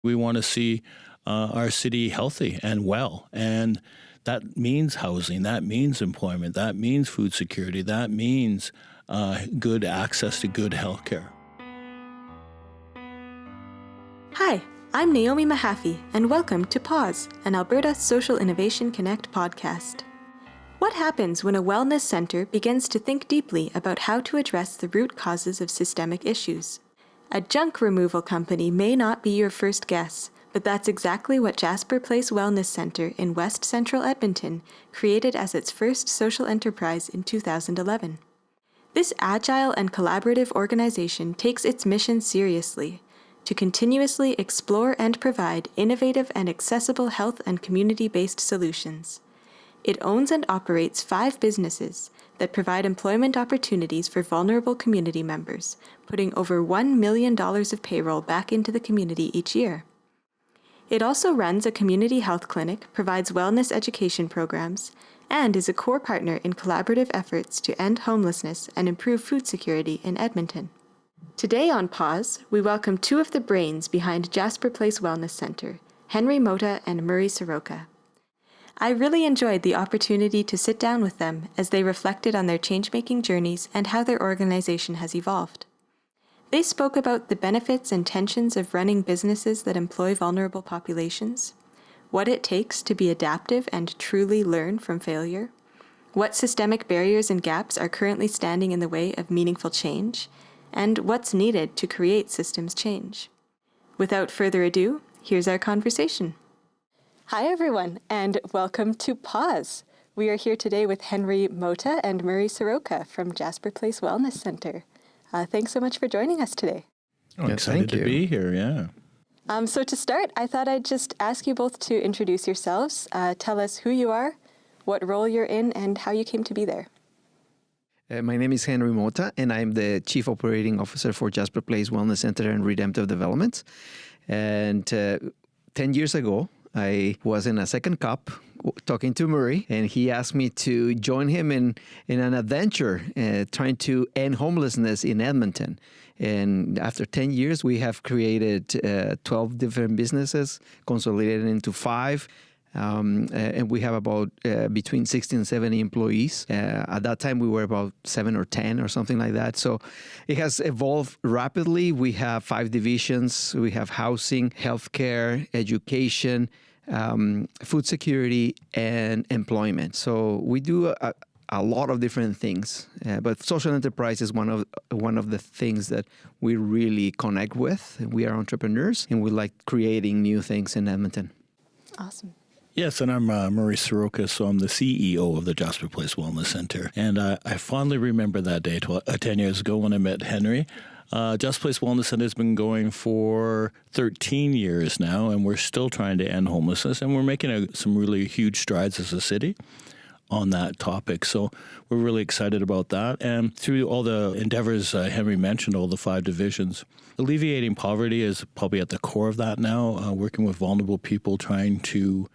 We want to see our city healthy and well. And that means housing, that means employment, that means food security, that means good access to good health care. Hi, I'm Naomi Mahaffey, and welcome to Pause, an Alberta Social Innovation Connect podcast. What happens when a wellness centre begins to think deeply about how to address the root causes of systemic issues? A junk removal company may not be your first guess, but that's exactly what Jasper Place Wellness Centre in West Central Edmonton created as its first social enterprise in 2011. This agile and collaborative organization takes its mission seriously, to continuously explore and provide innovative and accessible health and community-based solutions. It owns and operates 5 businesses that provide employment opportunities for vulnerable community members, putting over $1 million of payroll back into the community each year. It also runs a community health clinic, provides wellness education programs, and is a core partner in collaborative efforts to end homelessness and improve food security in Edmonton. Today on Pause, we welcome 2 of the brains behind Jasper Place Wellness Centre, Henry Motta and Murray Soroka. I really enjoyed the opportunity to sit down with them as they reflected on their change-making journeys and how their organization has evolved. They spoke about the benefits and tensions of running businesses that employ vulnerable populations, what it takes to be adaptive and truly learn from failure, what systemic barriers and gaps are currently standing in the way of meaningful change, and what's needed to create systems change. Without further ado, here's our conversation. Hi everyone, and welcome to Pause. We are here today with Henry Motta and Murray Soroka from Jasper Place Wellness Centre. Thanks so much for joining us today. Excited to be here, yeah. So to start, I thought I'd just ask you both to introduce yourselves. Tell us who you are, what role you're in, and how you came to be there. My name is Henry Motta, and I'm the Chief Operating Officer for Jasper Place Wellness Centre and Redemptive Development. And 10 years ago, I was in a second cup talking to Murray, and he asked me to join him in an adventure trying to end homelessness in Edmonton. And after 10 years, we have created 12 different businesses, consolidated into 5. And we have about between 60 and 70 employees. At that time, we were about 7 or 10 or something like that. So it has evolved rapidly. We have 5 divisions. We have housing, healthcare, education, food security, and employment. So we do a lot of different things. But social enterprise is one of the things that we really connect with. We are entrepreneurs, and we like creating new things in Edmonton. Awesome. Yes, and I'm Murray Soroka, so I'm the CEO of the Jasper Place Wellness Centre. And I fondly remember that day 10 years ago when I met Henry. Jasper Place Wellness Centre has been going for 13 years now, and we're still trying to end homelessness, and we're making some really huge strides as a city on that topic. So we're really excited about that. And through all the endeavors Henry mentioned, all the 5 divisions, alleviating poverty is probably at the core of that now, working with vulnerable people, trying to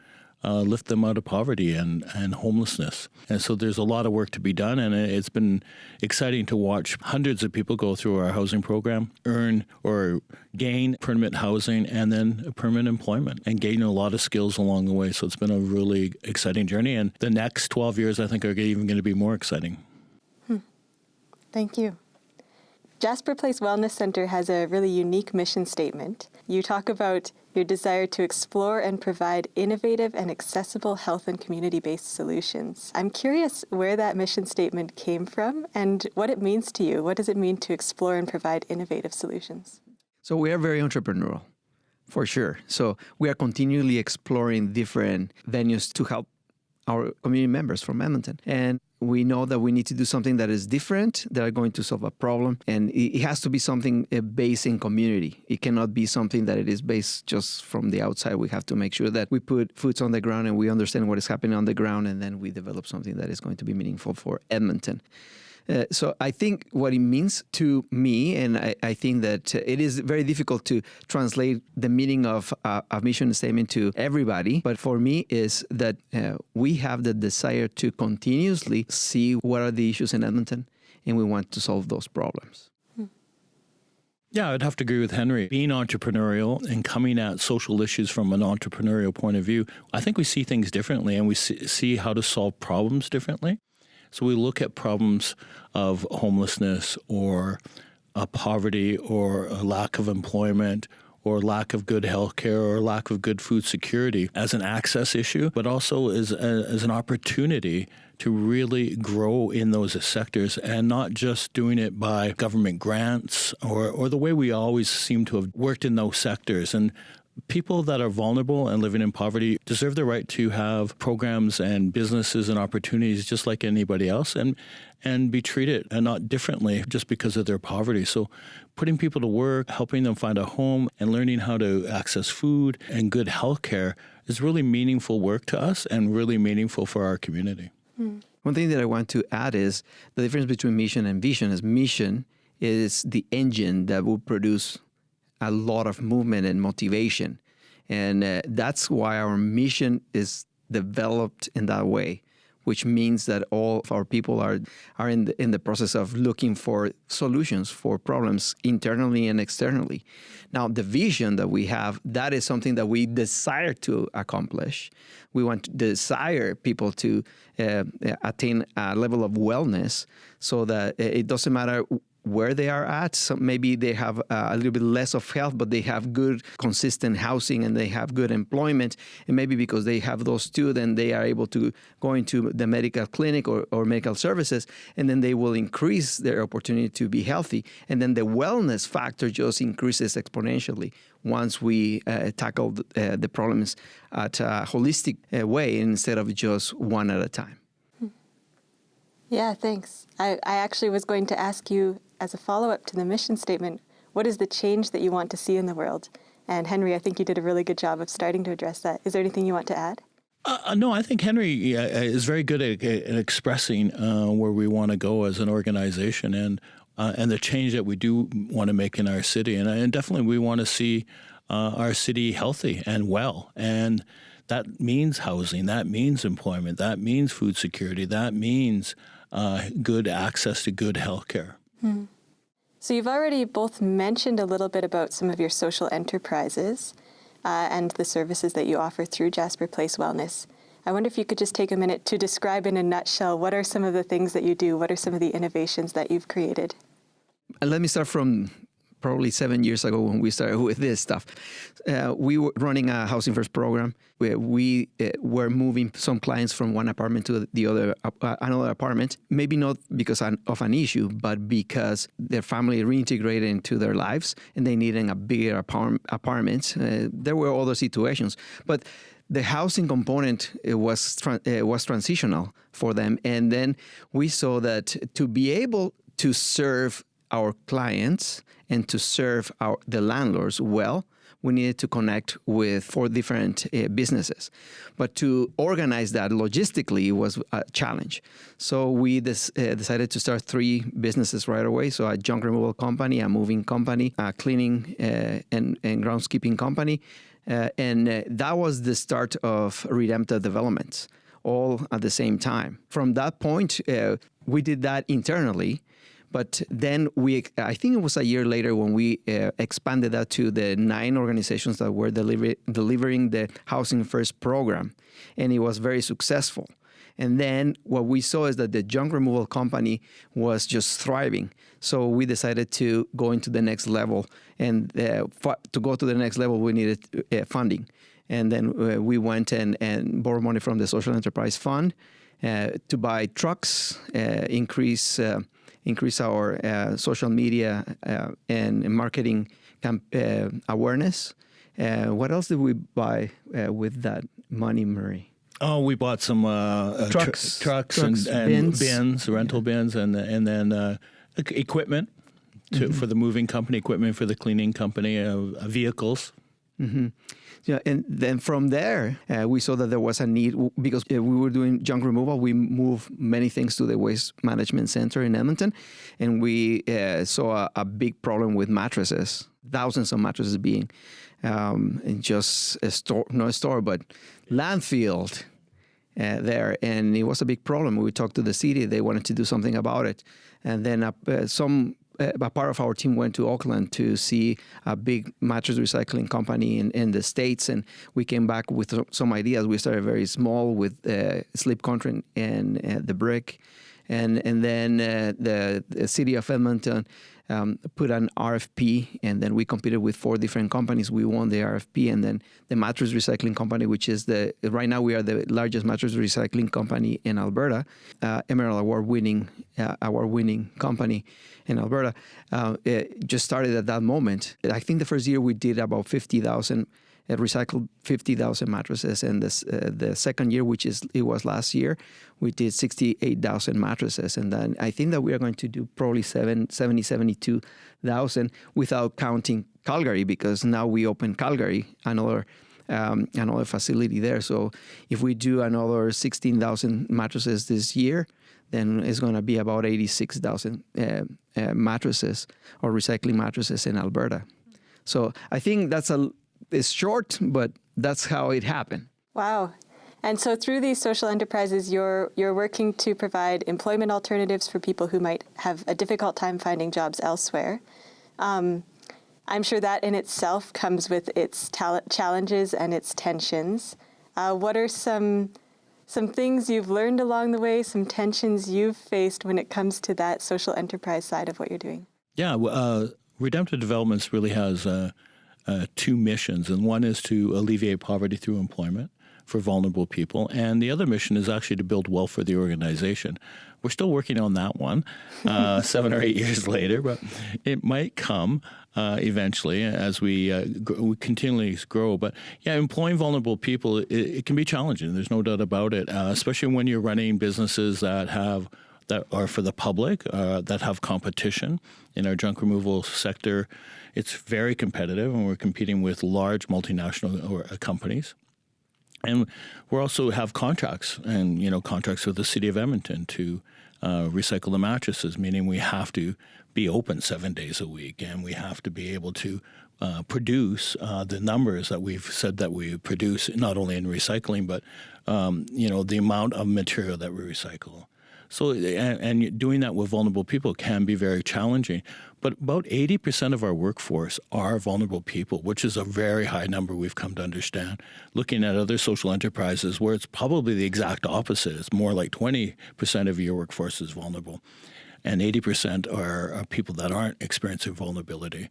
lift them out of poverty and homelessness. And so there's a lot of work to be done, and it's been exciting to watch hundreds of people go through our housing program, earn or gain permanent housing and then permanent employment, and gain a lot of skills along the way. So it's been a really exciting journey, and the next 12 years I think are even going to be more exciting. Thank you. Jasper Place Wellness Centre has a really unique mission statement. You talk about your desire to explore and provide innovative and accessible health and community-based solutions. I'm curious where that mission statement came from and what it means to you. What does it mean to explore and provide innovative solutions? So we are very entrepreneurial, for sure. So we are continually exploring different venues to help our community members from Edmonton. And we know that we need to do something that is different, that are going to solve a problem. And it has to be something based in community. It cannot be something that it is based just from the outside. We have to make sure that we put foots on the ground and we understand what is happening on the ground, and then we develop something that is going to be meaningful for Edmonton. So I think what it means to me, and I think that it is very difficult to translate the meaning of a mission statement to everybody, but for me is that we have the desire to continuously see what are the issues in Edmonton, and we want to solve those problems. Yeah, I'd have to agree with Henry. Being entrepreneurial and coming at social issues from an entrepreneurial point of view, I think we see things differently and we see how to solve problems differently. So we look at problems of homelessness or poverty or a lack of employment or lack of good health care or lack of good food security as an access issue, but also as an opportunity to really grow in those sectors and not just doing it by government grants or the way we always seem to have worked in those sectors. And people that are vulnerable and living in poverty deserve the right to have programs and businesses and opportunities just like anybody else and be treated and not differently just because of their poverty. So putting people to work, helping them find a home and learning how to access food and good health care is really meaningful work to us and really meaningful for our community. One thing that I want to add is the difference between mission and vision is mission is the engine that will produce a lot of movement and motivation. And that's why our mission is developed in that way, which means that all of our people are in the process of looking for solutions for problems internally and externally. Now, the vision that we have, that is something that we desire to accomplish. We want to desire people to attain a level of wellness so that it doesn't matter where they are at. So maybe they have a little bit less of health, but they have good, consistent housing and they have good employment. And maybe because they have those two, then they are able to go into the medical clinic or medical services, and then they will increase their opportunity to be healthy. And then the wellness factor just increases exponentially once we tackle the problems at a holistic way instead of just one at a time. Yeah, thanks. I actually was going to ask you, as a follow-up to the mission statement, what is the change that you want to see in the world? And Henry, I think you did a really good job of starting to address that. Is there anything you want to add? No, I think Henry is very good at expressing where we want to go as an organization and the change that we do want to make in our city. And definitely we want to see our city healthy and well. And that means housing, that means employment, that means food security, that means good access to good health care. So you've already both mentioned a little bit about some of your social enterprises and the services that you offer through Jasper Place Wellness. I wonder if you could just take a minute to describe in a nutshell, what are some of the things that you do? What are some of the innovations that you've created? Let me start from probably 7 years ago when we started with this stuff. We were running a Housing First program where we were moving some clients from one apartment to the other, another apartment, maybe not because of an issue, but because their family reintegrated into their lives and they needed a bigger apartment. There were other situations, but the housing component was transitional for them. And then we saw that to be able to serve our clients and to serve the landlords well, we needed to connect with 4 different businesses. But to organize that logistically was a challenge. So we decided to start 3 businesses right away. So a junk removal company, a moving company, a cleaning and groundskeeping company. And that was the start of redemptive developments, all at the same time. From that point, we did that internally. But then I think it was a year later when we expanded that to the 9 organizations that were delivering the Housing First program. And it was very successful. And then what we saw is that the junk removal company was just thriving. So we decided to go into the next level. And to go to the next level, we needed funding. And then we went and borrowed money from the Social Enterprise Fund to buy trucks, increase our social media and marketing awareness. What else did we buy with that money, Murray? Oh, we bought some trucks and bins, rental bins, and then equipment for the moving company, equipment for the cleaning company, vehicles. Mm-hmm. Yeah, and then from there, we saw that there was a need because we were doing junk removal. We moved many things to the Waste Management Center in Edmonton, and we saw a big problem with mattresses. Thousands of mattresses being in just a store, not a store, but landfill there, and it was a big problem. We talked to the city; they wanted to do something about it, and then some a part of our team went to Auckland to see a big mattress recycling company in the States, and we came back with some ideas. We started very small with Sleep Country and the Brick, and then the city of Edmonton put an RFP, and then we competed with 4 different companies. We won the RFP, and then the mattress recycling company, which is right now we are the largest mattress recycling company in Alberta, Emerald Award winning company in Alberta. It just started at that moment. I think the first year we did about 50,000. It recycled 50,000 mattresses, and the second year, it was last year, we did 68,000 mattresses, and then I think that we are going to do probably 72,000 without counting Calgary, because now we open Calgary, another facility there. So if we do another 16,000 mattresses this year, then it's going to be about 86,000 mattresses or recycling mattresses in Alberta. So I think it's short, but that's how it happened. Wow. And so through these social enterprises, you're working to provide employment alternatives for people who might have a difficult time finding jobs elsewhere. I'm sure that in itself comes with its challenges and its tensions. What are some things you've learned along the way, some tensions you've faced when it comes to that social enterprise side of what you're doing? Yeah, Redemptive Developments really has 2 missions, and one is to alleviate poverty through employment for vulnerable people, and the other mission is actually to build wealth for the organization. We're still working on that one 7 or 8 years later, but it might come eventually as we continually grow. But yeah, employing vulnerable people, it can be challenging. There's no doubt about it, especially when you're running businesses that are for the public, that have competition. In our junk removal sector, it's very competitive, and we're competing with large multinational companies. And we also have contracts, and contracts with the city of Edmonton to recycle the mattresses, meaning we have to be open 7 days a week, and we have to be able to produce the numbers that we've said that we produce, not only in recycling, but the amount of material that we recycle. So, and doing that with vulnerable people can be very challenging. But about 80% of our workforce are vulnerable people, which is a very high number we've come to understand. Looking at other social enterprises where it's probably the exact opposite. It's more like 20% of your workforce is vulnerable, and 80% are people that aren't experiencing vulnerability.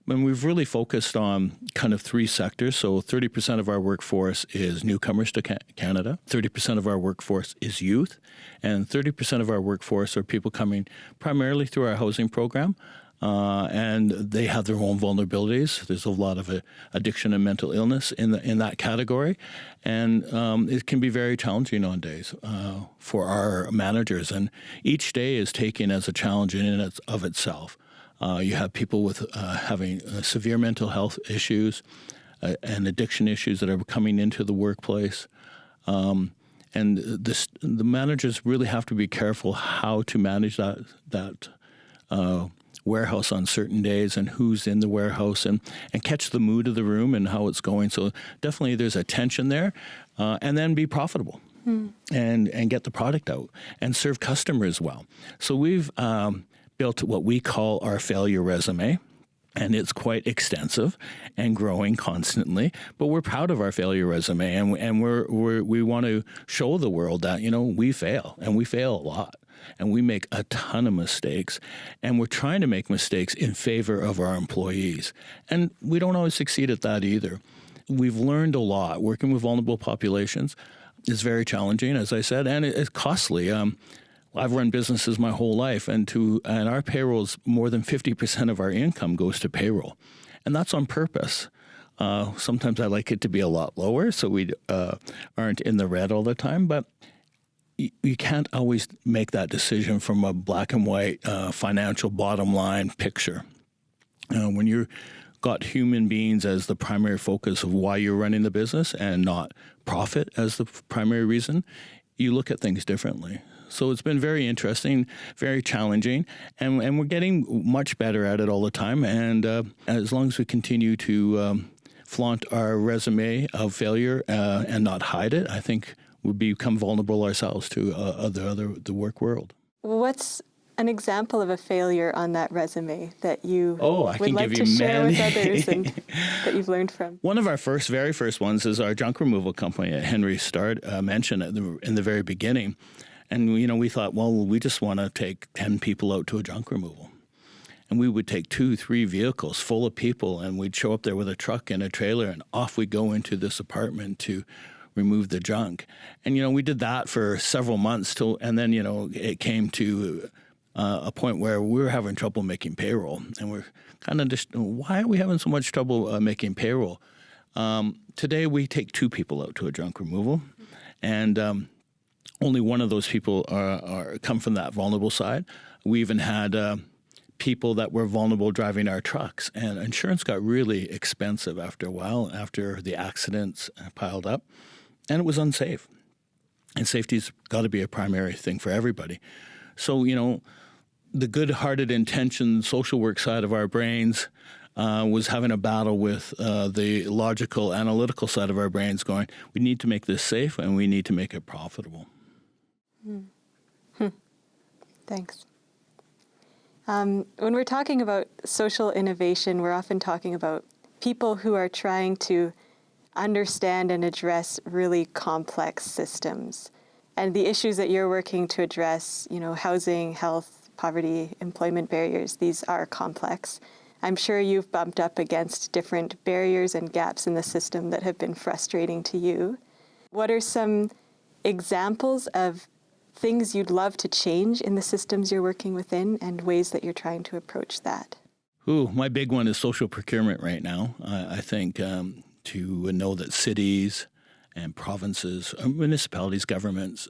And we've really focused on kind of 3 sectors. So 30% of our workforce is newcomers to Canada, 30% of our workforce is youth, and 30% of our workforce are people coming primarily through our housing program. And they have their own vulnerabilities. There's a lot of addiction and mental illness in that category. And it can be very challenging on days for our managers. And each day is taken as a challenge in and of itself. You have people with having severe mental health issues and addiction issues that are coming into the workplace. And the managers really have to be careful how to manage that warehouse on certain days and who's in the warehouse and catch the mood of the room and how it's going. So definitely there's a tension there, and then be profitable and get the product out and serve customers well. So we've built what we call our failure resume, and it's quite extensive and growing constantly. But we're proud of our failure resume, and we want to show the world that we fail, and we fail a lot, and we make a ton of mistakes, and we're trying to make mistakes in favor of our employees, and we don't always succeed at that either. We've learned a lot. Working with vulnerable populations is very challenging, as I said, and it's costly. I've run businesses my whole life, and our payrolls, more than 50% of our income goes to payroll, and that's on purpose. Sometimes I like it to be a lot lower, so we aren't in the red all the time. But you can't always make that decision from a black and white financial bottom line picture. When you've got human beings as the primary focus of why you're running the business and not profit as the primary reason, you look at things differently. So it's been very interesting, very challenging, and we're getting much better at it all the time. And as long as we continue to flaunt our resume of failure and not hide it, I think we'll become vulnerable ourselves to the work world. What's an example of a failure on that resume that you I would can like give to you share with many. others and that you've learned from? One of our very first ones is our junk removal company that Henry mentioned in the very beginning. And, we thought, well, we just want to take 10 people out to a junk removal. And we would take 2-3 vehicles full of people, and we'd show up there with a truck and a trailer, and off we go into this apartment to remove the junk. And, we did that for several months and then, it came to a point where we were having trouble making payroll. And we're kind of just, why are we having so much trouble making payroll? Today, we take 2 people out to a junk removal, and only one of those people come from that vulnerable side. We even had people that were vulnerable driving our trucks, and insurance got really expensive after a while, after the accidents piled up, and it was unsafe. And safety's got to be a primary thing for everybody. So, the good-hearted intention, social work side of our brains was having a battle with the logical, analytical side of our brains going, we need to make this safe and we need to make it profitable. Thanks. When we're talking about social innovation, we're often talking about people who are trying to understand and address really complex systems. And the issues that you're working to address, housing, health, poverty, employment barriers, these are complex. I'm sure you've bumped up against different barriers and gaps in the system that have been frustrating to you. What are some examples of things you'd love to change in the systems you're working within and ways that you're trying to approach that? My big one is social procurement right now. I think to know that cities and provinces, municipalities, governments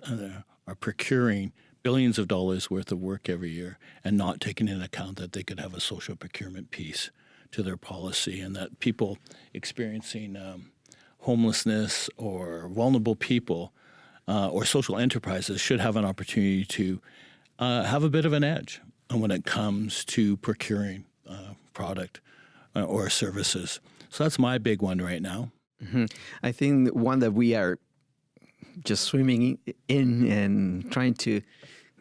are procuring billions of dollars worth of work every year and not taking into account that they could have a social procurement piece to their policy, and that people experiencing homelessness or vulnerable people or social enterprises should have an opportunity to have a bit of an edge when it comes to procuring product or services. So that's my big one right now. Mm-hmm. I think one that we are just swimming in and trying to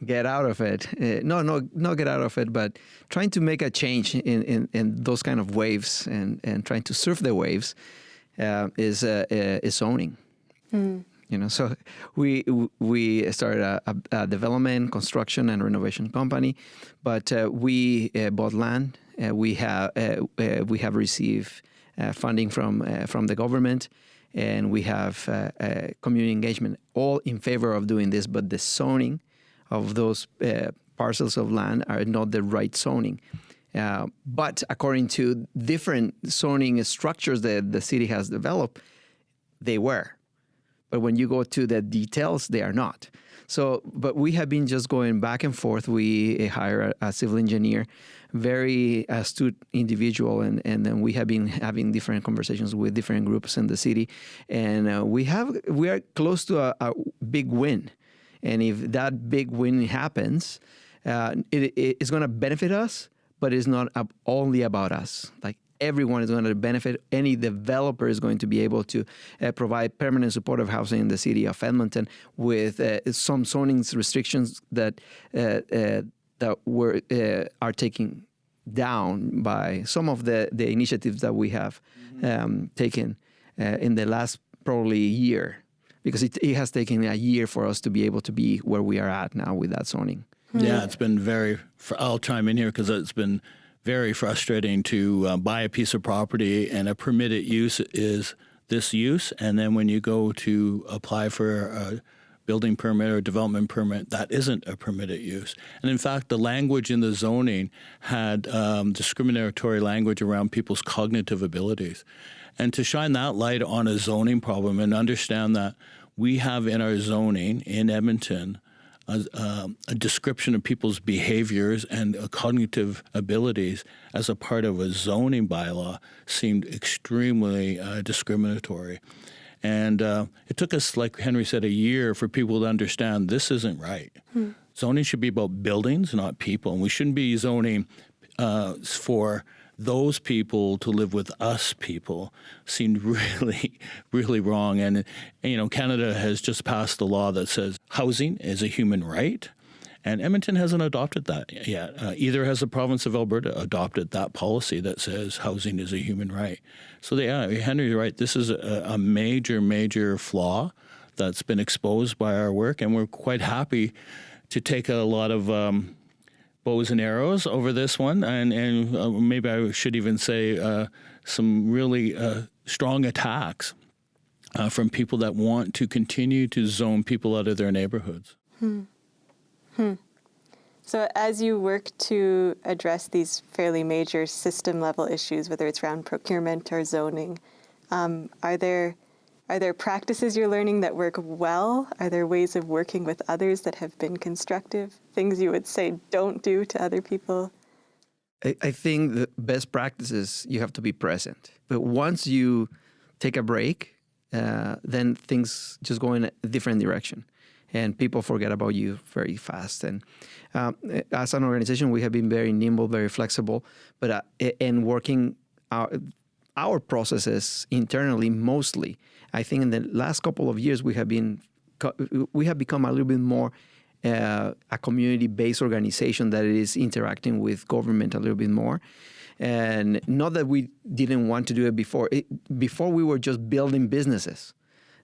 get out of it. Not get out of it, but trying to make a change in those kind of waves and trying to surf the waves is zoning. So we started a development, construction, and renovation company, but we bought land. We have received funding from the government, and we have community engagement, all in favor of doing this. But the zoning of those parcels of land are not the right zoning. But according to different zoning structures that the city has developed, they were. But when you go to the details, they are not. So, but we have been just going back and forth. We hire a civil engineer, very astute individual, and then we have been having different conversations with different groups in the city, and we are close to a big win. And if that big win happens, it's going to benefit us, but it's not only about us. Like, everyone is going to benefit. Any developer is going to be able to provide permanent supportive housing in the city of Edmonton with some zoning restrictions that are taken down by some of the initiatives that we have taken in the last probably year, because it has taken a year for us to be able to be where we are at now with that zoning. Yeah, it's been I'll chime in here because it's been very frustrating to buy a piece of property and a permitted use is this use. And then when you go to apply for a building permit or development permit, that isn't a permitted use. And in fact, the language in the zoning had discriminatory language around people's cognitive abilities. And to shine that light on a zoning problem and understand that we have in our zoning in Edmonton a description of people's behaviors and cognitive abilities as a part of a zoning bylaw seemed extremely discriminatory. And it took us, like Henry said, a year for people to understand this isn't right. Zoning should be about buildings, not people. And we shouldn't be zoning for those people to live with us people. Seemed really, really wrong. And, Canada has just passed a law that says housing is a human right. And Edmonton hasn't adopted that yet. Either has the province of Alberta adopted that policy that says housing is a human right. So Henry's right. This is a major flaw that's been exposed by our work, and we're quite happy to take a lot of bows and arrows over this one, and maybe I should even say some really strong attacks from people that want to continue to zone people out of their neighborhoods. So as you work to address these fairly major system-level issues, whether it's around procurement or zoning, are there practices you're learning that work well? Are there ways of working with others that have been constructive? Things you would say don't do to other people? I think the best practice is you have to be present. But once you take a break, then things just go in a different direction. And people forget about you very fast. And as an organization, we have been very nimble, very flexible, but and working our processes internally mostly. I think in the last couple of years, we have become a little bit more a community-based organization that is interacting with government a little bit more. And not that we didn't want to do it before. Before we were just building businesses.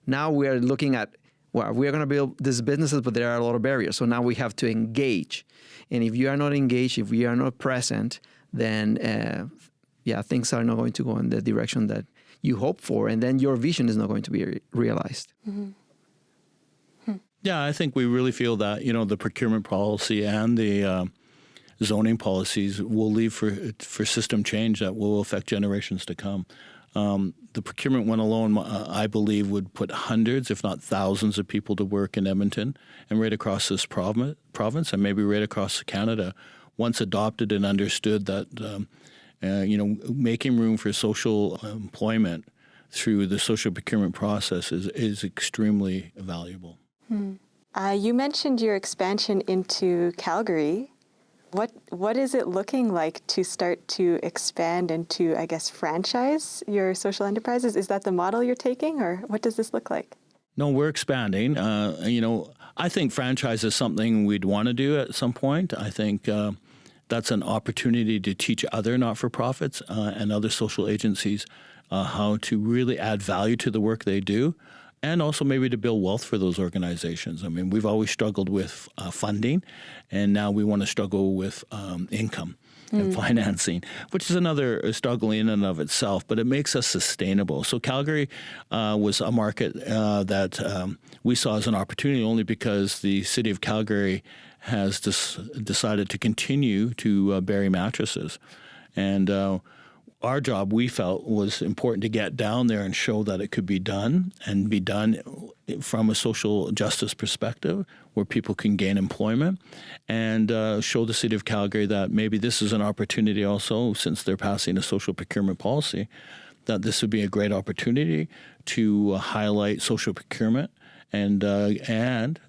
Now we are looking at, well, we are going to build these businesses, but there are a lot of barriers. So now we have to engage. And if you are not engaged, if we are not present, then things are not going to go in the direction that you hope for, and then your vision is not going to be realized. Mm-hmm. Yeah, I think we really feel that, the procurement policy and the zoning policies will leave for system change that will affect generations to come. The procurement one alone, I believe, would put hundreds, if not thousands, of people to work in Edmonton and right across this province and maybe right across Canada. Once adopted and understood that, making room for social employment through the social procurement process is extremely valuable. You mentioned your expansion into Calgary. What is it looking like to start to expand and to, I guess, franchise your social enterprises? Is that the model you're taking, or what does this look like? No, we're expanding. I think franchise is something we'd want to do at some point. I think that's an opportunity to teach other not-for-profits and other social agencies how to really add value to the work they do, and also maybe to build wealth for those organizations. I mean, we've always struggled with funding, and now we want to struggle with income and financing, which is another struggle in and of itself, but it makes us sustainable. So Calgary was a market that we saw as an opportunity only because the city of Calgary has decided to continue to bury mattresses. And our job, we felt, was important to get down there and show that it could be done, and be done from a social justice perspective where people can gain employment, and show the city of Calgary that maybe this is an opportunity also, since they're passing a social procurement policy, that this would be a great opportunity to highlight social procurement and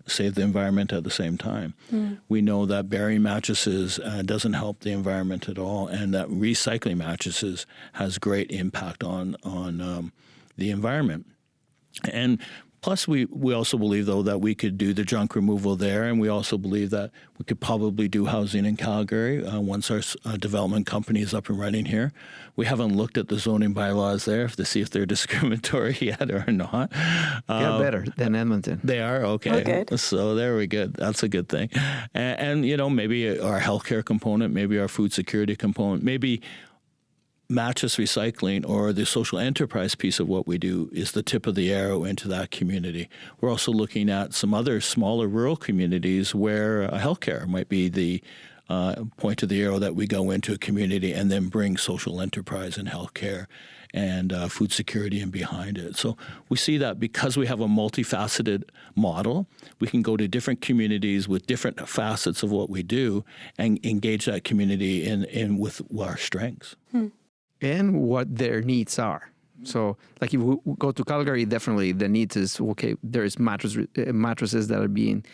save the environment at the same time. We know that burying mattresses doesn't help the environment at all, and that recycling mattresses has great impact on the environment. And plus, we also believe, though, that we could do the junk removal there, and we also believe that we could probably do housing in Calgary once our development company is up and running here. We haven't looked at the zoning bylaws there to see if they're discriminatory yet or not. They're better than Edmonton. They are? Okay. Good. So there we go. That's a good thing. And maybe our healthcare component, maybe our food security component, maybe mattress recycling or the social enterprise piece of what we do is the tip of the arrow into that community. We're also looking at some other smaller rural communities where healthcare might be the point of the arrow that we go into a community and then bring social enterprise and healthcare and food security in behind it. So we see that because we have a multifaceted model, we can go to different communities with different facets of what we do and engage that community in with our strengths. And what their needs are. So, like if we go to Calgary, definitely the needs is, okay, there's mattresses that are being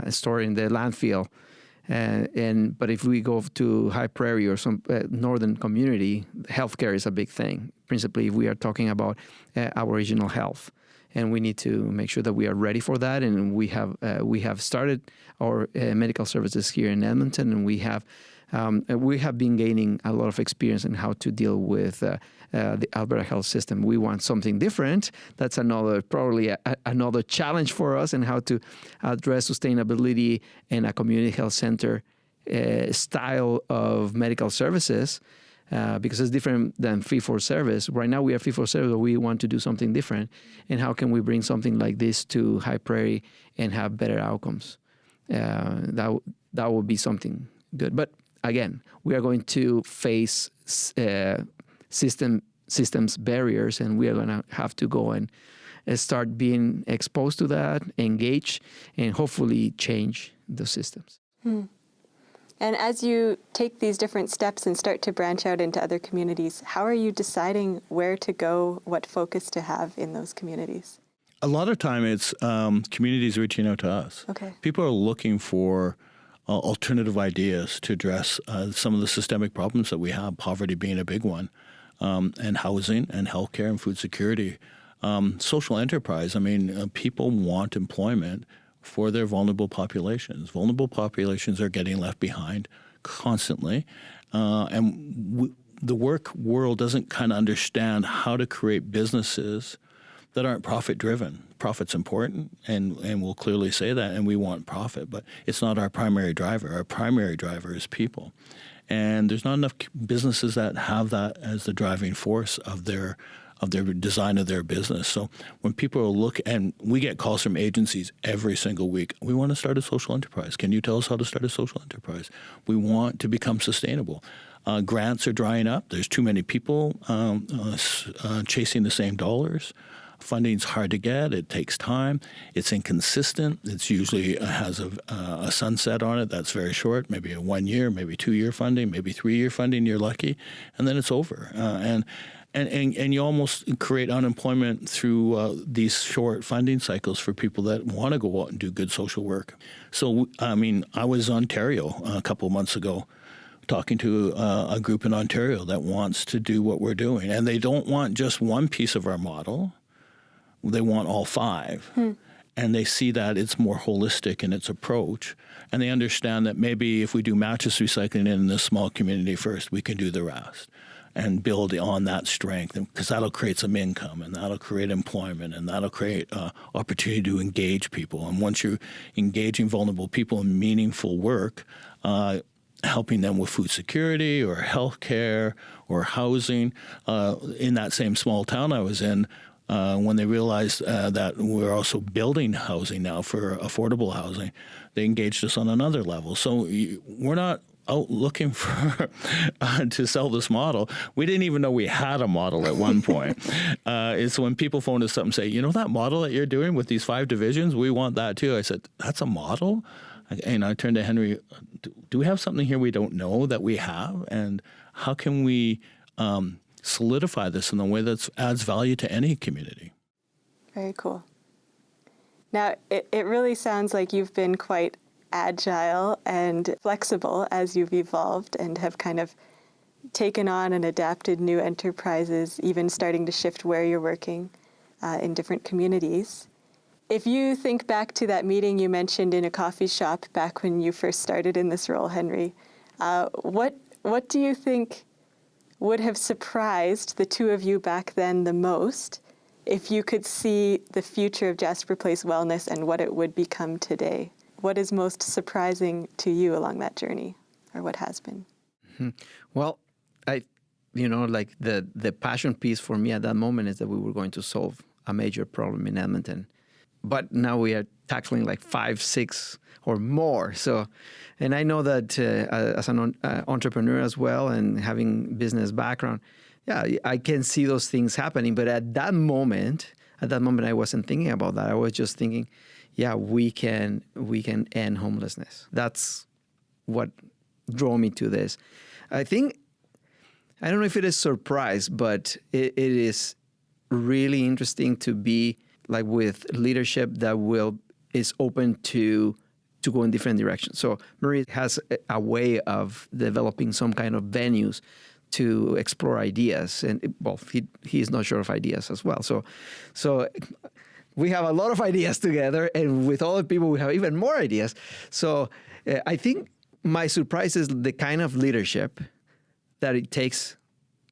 stored in the landfill. But if we go to High Prairie or some northern community, healthcare is a big thing. Principally, if we are talking about Aboriginal health, and we need to make sure that we are ready for that. And we have started our medical services here in Edmonton, and we have been gaining a lot of experience in how to deal with the Alberta health system. We want something different. That's probably another challenge for us, and how to address sustainability in a community health center style of medical services, because it's different than fee-for-service. Right now we are fee-for-service, but we want to do something different. And how can we bring something like this to High Prairie and have better outcomes? That would be something good. But again, we are going to face systems barriers, and we are going to have to go and start being exposed to that, engage, and hopefully change the systems. And as you take these different steps and start to branch out into other communities, how are you deciding where to go, what focus to have in those communities? A lot of time it's communities reaching out to us. Okay. People are looking for alternative ideas to address some of the systemic problems that we have, poverty being a big one, and housing and healthcare and food security. Social enterprise, people want employment for their vulnerable populations. Vulnerable populations are getting left behind constantly. The work world doesn't kind of understand how to create businesses that aren't profit-driven. Profit's important, and we'll clearly say that, and we want profit, but it's not our primary driver. Our primary driver is people. And there's not enough businesses that have that as the driving force of their design of their business. So when people look, and we get calls from agencies every single week, we want to start a social enterprise. Can you tell us how to start a social enterprise? We want to become sustainable. Grants are drying up. There's too many people chasing the same dollars. Funding's hard to get. It takes time. It's inconsistent. It's usually has a sunset on it that's very short, maybe a 1 year, maybe 2 year funding, maybe 3 year funding. You're lucky, and then it's over. And you almost create unemployment through these short funding cycles for people that want to go out and do good social work. So, I was in Ontario a couple of months ago talking to a group in Ontario that wants to do what we're doing. And they don't want just one piece of our model. They want all five. And they see that it's more holistic in its approach. And they understand that maybe if we do mattress recycling in this small community first, we can do the rest and build on that strength, because that'll create some income, and that'll create employment, and that'll create opportunity to engage people. And once you're engaging vulnerable people in meaningful work, helping them with food security or healthcare or housing, in that same small town I was in, when they realized that we're also building housing now for affordable housing, they engaged us on another level. So we're not out looking for to sell this model. We didn't even know we had a model at one point. It's when people phone us up and say, that model that you're doing with these 5 divisions, we want that too. I said, that's a model? And I turned to Henry, do we have something here we don't know that we have? And how can we solidify this in a way that adds value to any community? Very cool. Now, it really sounds like you've been quite agile and flexible as you've evolved and have kind of taken on and adapted new enterprises, even starting to shift where you're working in different communities. If you think back to that meeting you mentioned in a coffee shop back when you first started in this role, Henry, what do you think would have surprised the two of you back then the most if you could see the future of Jasper Place Wellness and what it would become today? What is most surprising to you along that journey, or what has been? Well, the passion piece for me at that moment is that we were going to solve a major problem in Edmonton. But now we are tackling like 5, 6 or more. So, and I know that as an entrepreneur as well, and having business background, I can see those things happening. But at that moment, I wasn't thinking about that. I was just thinking, we can end homelessness. That's what drove me to this. I don't know if it is surprise, but it is really interesting to be like with leadership that is open to to go in different directions. So Murray has a way of developing some kind of venues to explore ideas. And well, he's not short of ideas as well. So we have a lot of ideas together, and with other people, we have even more ideas. So I think my surprise is the kind of leadership that it takes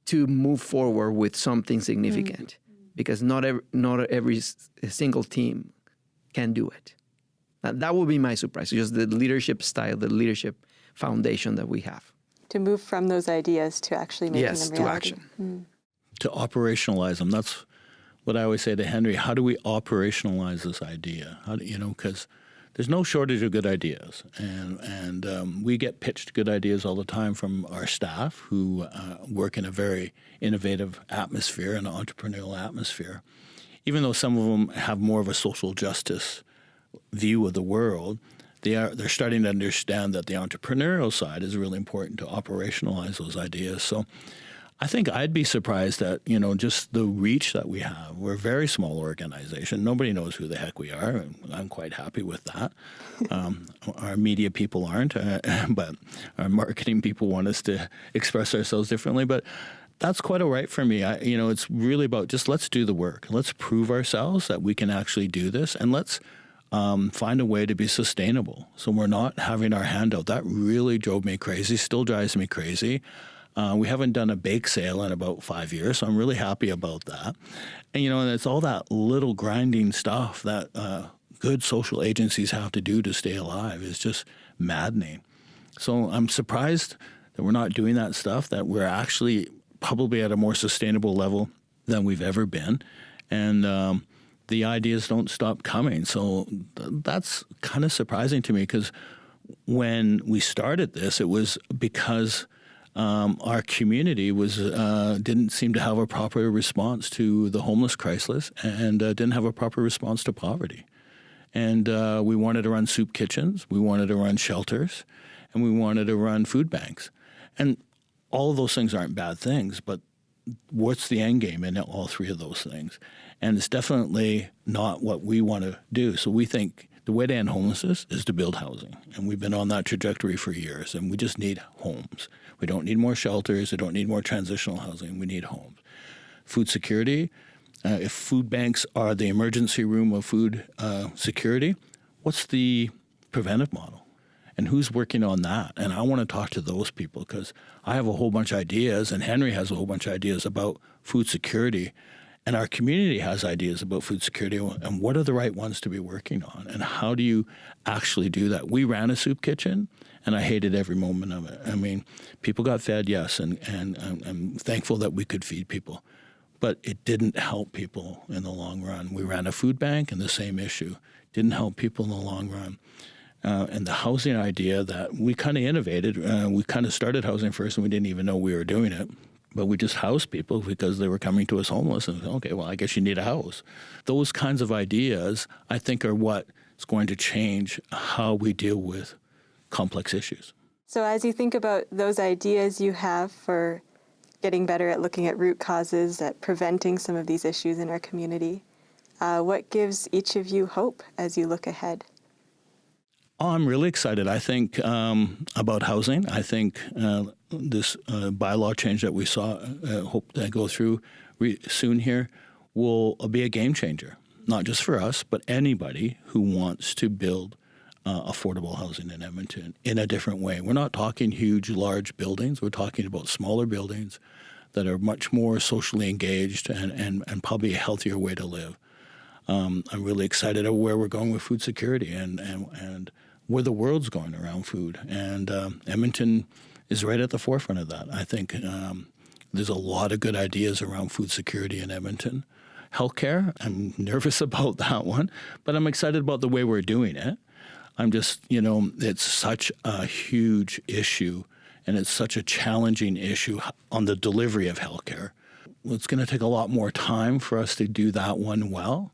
to move forward with something significant, because not every single team can do it. That would be my surprise, just the leadership style, the leadership foundation that we have. To move from those ideas to actually making them reality. To action. To operationalize them. That's what I always say to Henry. How do we operationalize this idea? Because there's no shortage of good ideas. And we get pitched good ideas all the time from our staff who work in a very innovative atmosphere, an entrepreneurial atmosphere. Even though some of them have more of a social justice view of the world, they're starting to understand that the entrepreneurial side is really important to operationalize those ideas. So I think I'd be surprised at, just the reach that we have. We're a very small organization. Nobody knows who the heck we are. And I'm quite happy with that. Our media people aren't, but our marketing people want us to express ourselves differently. But that's quite all right for me. It's really about just let's do the work. Let's prove ourselves that we can actually do this, and let's find a way to be sustainable. So we're not having our hand out. That really drove me crazy, still drives me crazy. We haven't done a bake sale in about 5 years, so I'm really happy about that. And, and it's all that little grinding stuff that good social agencies have to do to stay alive is just maddening. So I'm surprised that we're not doing that stuff, that we're actually probably at a more sustainable level than we've ever been. And the ideas don't stop coming. So that's kind of surprising to me, because when we started this, it was because our community didn't seem to have a proper response to the homeless crisis, and didn't have a proper response to poverty. And we wanted to run soup kitchens, we wanted to run shelters, and we wanted to run food banks. And all of those things aren't bad things, but what's the end game in all three of those things? And it's definitely not what we want to do. So we think the way to end homelessness is to build housing. And we've been on that trajectory for years, and we just need homes. We don't need more shelters. We don't need more transitional housing. We need homes. Food security, if food banks are the emergency room of food security, what's the preventive model? And who's working on that? And I want to talk to those people, because I have a whole bunch of ideas, and Henry has a whole bunch of ideas about food security. And our community has ideas about food security, and what are the right ones to be working on, and how do you actually do that? We ran a soup kitchen, and I hated every moment of it. I mean, people got fed, yes, and I'm thankful that we could feed people, but it didn't help people in the long run. We ran a food bank, and the same issue. Didn't help people in the long run. And the housing idea that we kind of innovated, we kind of started housing first, and we didn't even know we were doing it. But we just housed people because they were coming to us homeless, and okay, well, I guess you need a house. Those kinds of ideas, I think, are what is going to change how we deal with complex issues. So as you think about those ideas you have for getting better at looking at root causes, at preventing some of these issues in our community, what gives each of you hope as you look ahead? Oh, I'm really excited. I think about housing. I think this bylaw change that we hope to go through soon here will be a game changer, not just for us, but anybody who wants to build affordable housing in Edmonton in a different way. We're not talking huge, large buildings. We're talking about smaller buildings that are much more socially engaged and probably a healthier way to live. I'm really excited about where we're going with food security and where the world's going around food. And Edmonton is right at the forefront of that. I think there's a lot of good ideas around food security in Edmonton. Healthcare, I'm nervous about that one, but I'm excited about the way we're doing it. I'm just, it's such a huge issue, and it's such a challenging issue on the delivery of healthcare. It's going to take a lot more time for us to do that one well,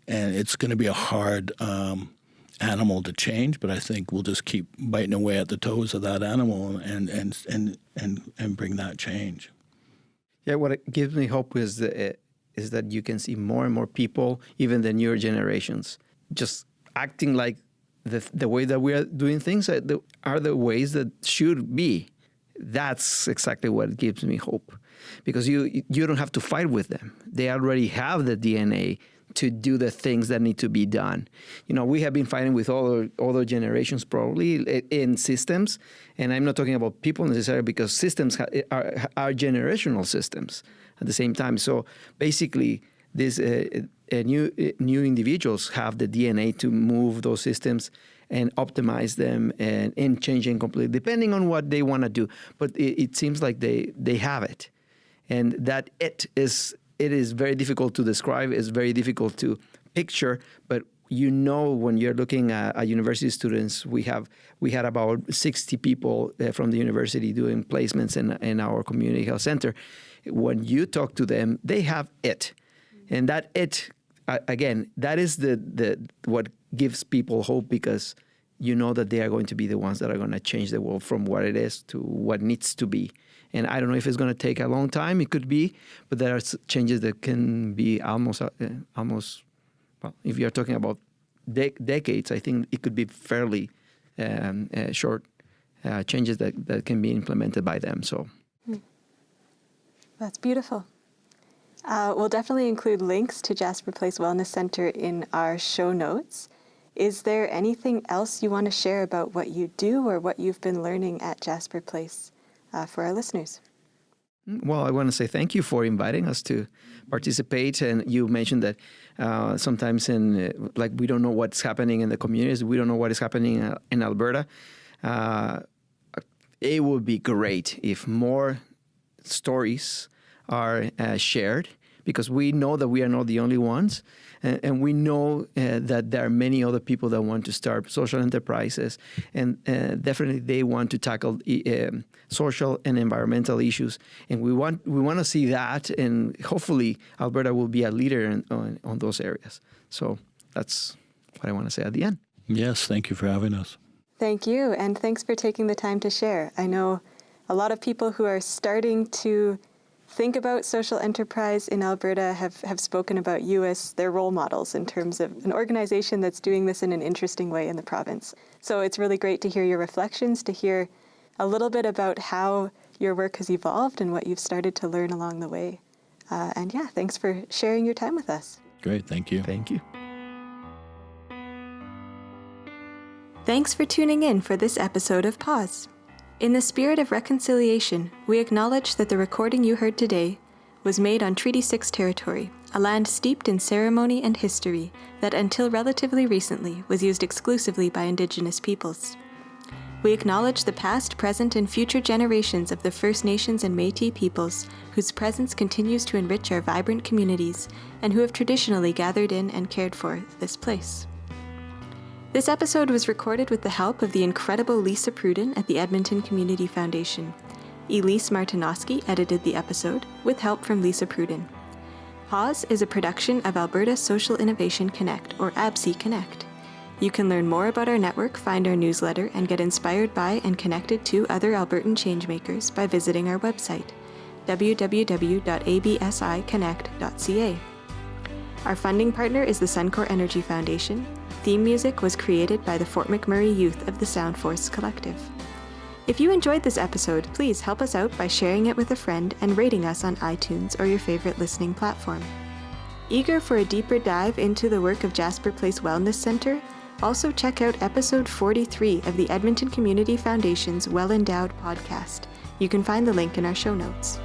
and it's going to be a hard animal to change, but I think we'll just keep biting away at the toes of that animal and bring that change. Yeah, what it gives me hope is that you can see more and more people, even the newer generations, just acting like the way that we are doing things are the ways that should be. That's exactly what gives me hope, because you don't have to fight with them. They already have the DNA to do the things that need to be done. We have been fighting with other generations probably in systems, and I'm not talking about people necessarily, because systems are generational systems at the same time. So basically, these new individuals have the DNA to move those systems and optimize them and change them completely, depending on what they want to do. But it seems like they have it, and that it is very difficult to describe. It's very difficult to picture. But when you're looking at university students, we had about 60 people from the university doing placements in our community health center. When you talk to them, they have it, and that it. Again, that is the what gives people hope, because you know that they are going to be the ones that are going to change the world from what it is to what needs to be. And I don't know if it's going to take a long time. It could be, but there are changes that can be almost. Well, if you're talking about decades, I think it could be fairly short changes that can be implemented by them. So, that's beautiful. We'll definitely include links to Jasper Place Wellness Centre in our show notes. Is there anything else you want to share about what you do or what you've been learning at Jasper Place for our listeners? Well, I want to say thank you for inviting us to participate. And you mentioned that sometimes we don't know what's happening in the communities. We don't know what is happening in Alberta. It would be great if more stories are shared, because we know that we are not the only ones, and we know that there are many other people that want to start social enterprises, and definitely they want to tackle social and environmental issues, and we want to see that, and hopefully Alberta will be a leader on those areas. So that's what I want to say at the end. Yes, thank you for having us. Thank you, and thanks for taking the time to share. I know a lot of people who are starting to think about social enterprise in Alberta have spoken about you as their role models in terms of an organization that's doing this in an interesting way in the province. So it's really great to hear your reflections, to hear a little bit about how your work has evolved and what you've started to learn along the way. And thanks for sharing your time with us. Great, thank you. Thank you. Thanks for tuning in for this episode of Pause. In the spirit of reconciliation, we acknowledge that the recording you heard today was made on Treaty 6 territory, a land steeped in ceremony and history that until relatively recently was used exclusively by Indigenous peoples. We acknowledge the past, present, and future generations of the First Nations and Métis peoples whose presence continues to enrich our vibrant communities and who have traditionally gathered in and cared for this place. This episode was recorded with the help of the incredible Lisa Pruden at the Edmonton Community Foundation. Elise Martinoski edited the episode, with help from Lisa Pruden. Pause is a production of Alberta Social Innovation Connect, or ABSI Connect. You can learn more about our network, find our newsletter, and get inspired by and connected to other Albertan changemakers by visiting our website, www.absiconnect.ca. Our funding partner is the Suncor Energy Foundation. Theme music was created by the Fort McMurray Youth of the Sound Force Collective. If you enjoyed this episode, please help us out by sharing it with a friend and rating us on iTunes or your favorite listening platform. Eager for a deeper dive into the work of Jasper Place Wellness Centre? Also check out episode 43 of the Edmonton Community Foundation's Well Endowed podcast. You can find the link in our show notes.